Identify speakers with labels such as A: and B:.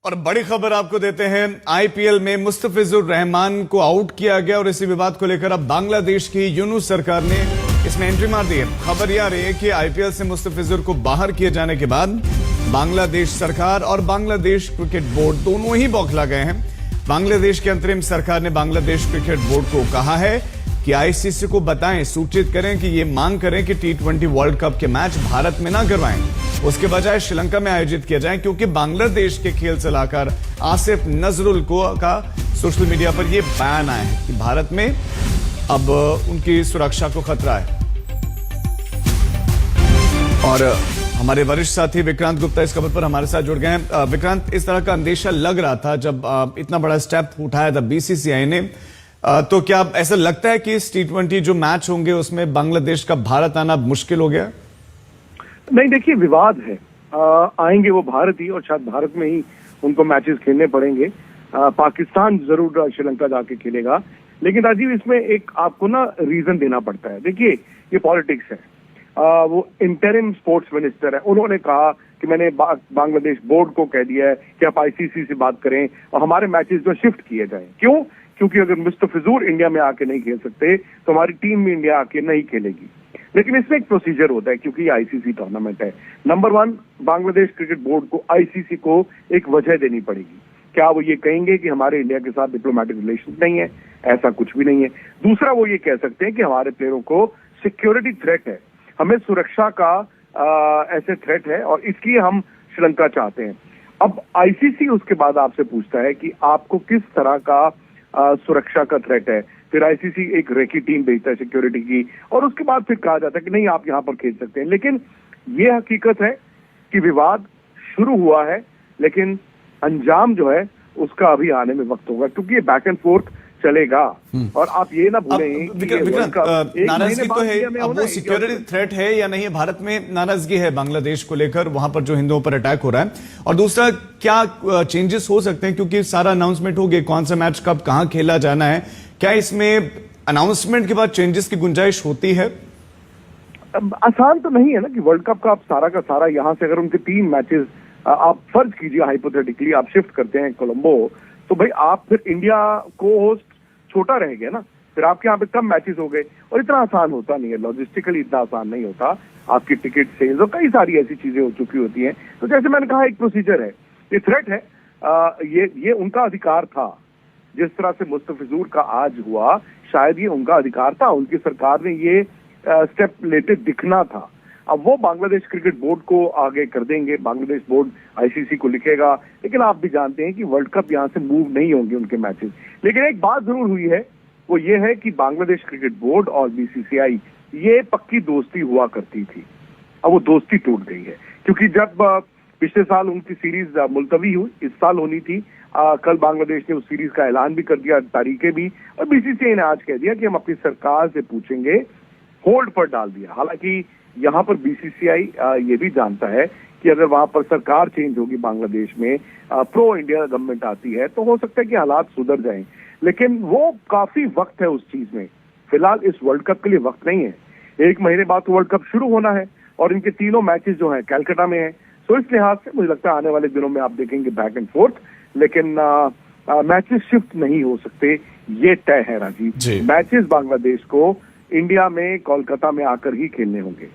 A: और बड़ी खबर आपको देते हैं। आईपीएल में मुस्तफिजुर रहमान को आउट किया गया और इसी विवाद को लेकर अब बांग्लादेश की यूनुस सरकार ने इसमें एंट्री मार दी है। खबर यह आ रही है कि आईपीएल से मुस्तफिजुर को बाहर किए जाने के बाद बांग्लादेश सरकार और बांग्लादेश क्रिकेट बोर्ड दोनों ही बौखला गए हैं। बांग्लादेश की अंतरिम सरकार ने बांग्लादेश क्रिकेट बोर्ड को कहा है कि आईसीसी को बताएं, सूचित करें कि ये मांग करें कि T20 वर्ल्ड कप के मैच भारत में ना करवाएं, उसके बजाय श्रीलंका में आयोजित किया जाए, क्योंकि बांग्लादेश के खेल सलाहकार आसिफ नजरुल का सोशल मीडिया पर यह बयान आया है कि भारत में अब उनकी सुरक्षा को खतरा है। और हमारे वरिष्ठ साथी विक्रांत गुप्ता इस खबर पर हमारे साथ जुड़ गए हैं। विक्रांत, इस तरह का अंदेशा लग रहा था जब इतना बड़ा स्टेप उठाया था बीसीसीआई ने, तो क्या ऐसा लगता है कि इस T20 जो मैच होंगे उसमें बांग्लादेश का भारत आना मुश्किल हो गया?
B: नहीं, देखिए, विवाद है, आएंगे वो भारत ही, और शायद भारत में ही उनको मैचेस खेलने पड़ेंगे। पाकिस्तान जरूर श्रीलंका जाके खेलेगा, लेकिन राजीव, इसमें एक आपको ना रीजन देना पड़ता है। देखिए, ये पॉलिटिक्स है। वो इंटरिम स्पोर्ट्स मिनिस्टर है, उन्होंने कहा कि मैंने बांग्लादेश बोर्ड को कह दिया है कि आप आईसीसी से बात करें और हमारे मैचेस जो शिफ्ट किए जाएं। क्यों? क्योंकि अगर मुस्तफिजुर इंडिया में आके नहीं खेल सकते तो हमारी टीम में इंडिया आके नहीं खेलेगी। लेकिन इसमें एक प्रोसीजर होता है, क्योंकि ये आईसीसी टूर्नामेंट है। नंबर 1, बांग्लादेश क्रिकेट बोर्ड को, आईसीसी को एक वजह देनी पड़ेगी। क्या वो ये कहेंगे कि हमारे इंडिया के साथ डिप्लोमेटिक रिलेशन नहीं है? ऐसा कुछ भी नहीं है। दूसरा, वो ये कह सकते हैं कि हमारे प्लेयरों को सिक्योरिटी थ्रेट है, हमें सुरक्षा का ऐसे थ्रेट है और इसलिए हम श्रीलंका चाहते हैं। अब आईसीसी उसके बाद आपसे पूछता है कि आपको किस तरह का सुरक्षा का थ्रेट है। फिर आईसीसी एक रेकी टीम भेजता है सिक्योरिटी की, और उसके बाद फिर कहा जाता है कि नहीं, आप यहां पर खेल सकते हैं। लेकिन ये हकीकत है कि विवाद शुरू हुआ है, लेकिन अंजाम जो है उसका अभी आने में वक्त होगा, क्योंकि ये बैक एंड फोर्थ चलेगा। और आप ये ना भूलें,
A: नाराजगी तो है, अब वो सिक्योरिटी थ्रेट है या नहीं है, भारत में नाराजगी है बांग्लादेश को लेकर, वहां पर जो हिंदुओं पर अटैक हो रहा है। और दूसरा, क्या चेंजेस हो सकते हैं, क्योंकि सारा अनाउंसमेंट हो गया, कौन सा मैच कब कहां खेला जाना है, क्या इसमें अनाउंसमेंट के बाद चेंजेस की गुंजाइश होती है?
B: आसान तो नहीं है ना कि वर्ल्ड कप का आप सारा का सारा यहां से, अगर उनके 3 मैचेस आप फर्ज कीजिए हाइपोथेटिकली आप शिफ्ट करते हैं कोलंबो, तो भाई आप फिर इंडिया को होस्ट छोटा रह गया ना, फिर आपके यहाँ पे कम मैचेस हो गए। और इतना आसान होता नहीं है, लॉजिस्टिकली इतना आसान नहीं होता। आपकी टिकट सेल्स और कई सारी ऐसी चीजें हो चुकी होती हैं। तो जैसे मैंने कहा, एक प्रोसीजर है, ये थ्रेट है, ये उनका अधिकार था। जिस तरह से मुस्तफिजुर का आज हुआ, शायद ये उनका अधिकार था, उनकी सरकार ने ये स्टेप लेते दिखना था। अब वो बांग्लादेश क्रिकेट बोर्ड को आगे कर देंगे, बांग्लादेश बोर्ड आईसीसी को लिखेगा, लेकिन आप भी जानते हैं कि वर्ल्ड कप यहां से मूव नहीं होंगे उनके मैचेस। लेकिन एक बात जरूर हुई है, वो ये है कि बांग्लादेश क्रिकेट बोर्ड और बीसीसीआई, ये पक्की दोस्ती हुआ करती थी। अब वो दोस्ती टूट गई है, क्योंकि जब पिछले साल उनकी सीरीज मुलतवी हुई, इस साल होनी थी, कल बांग्लादेश ने उस सीरीज का ऐलान भी कर दिया, तारीखें भी, और बीसीसीआई ने आज कह दिया कि हम अपनी सरकार से पूछेंगे, होल्ड पर डाल दिया। हालांकि यहाँ पर बीसीसीआई ये भी जानता है कि अगर वहां पर सरकार चेंज होगी बांग्लादेश में, प्रो इंडिया गवर्नमेंट आती है, तो हो सकता है कि हालात सुधर जाएं। लेकिन वो काफी वक्त है उस चीज में। फिलहाल इस वर्ल्ड कप के लिए वक्त नहीं है। 1 महीने बाद तो वर्ल्ड कप शुरू होना है, और इनके 3 मैचेस जो हैं कैलकाटा में है। तो इस लिहाज से मुझे लगता है आने वाले दिनों में आप देखेंगे बैक एंड फोर्थ, लेकिन मैचेस शिफ्ट नहीं हो सकते, ये तय है राजीव। मैचेस बांग्लादेश को इंडिया में, कोलकाता में आकर ही खेलने होंगे।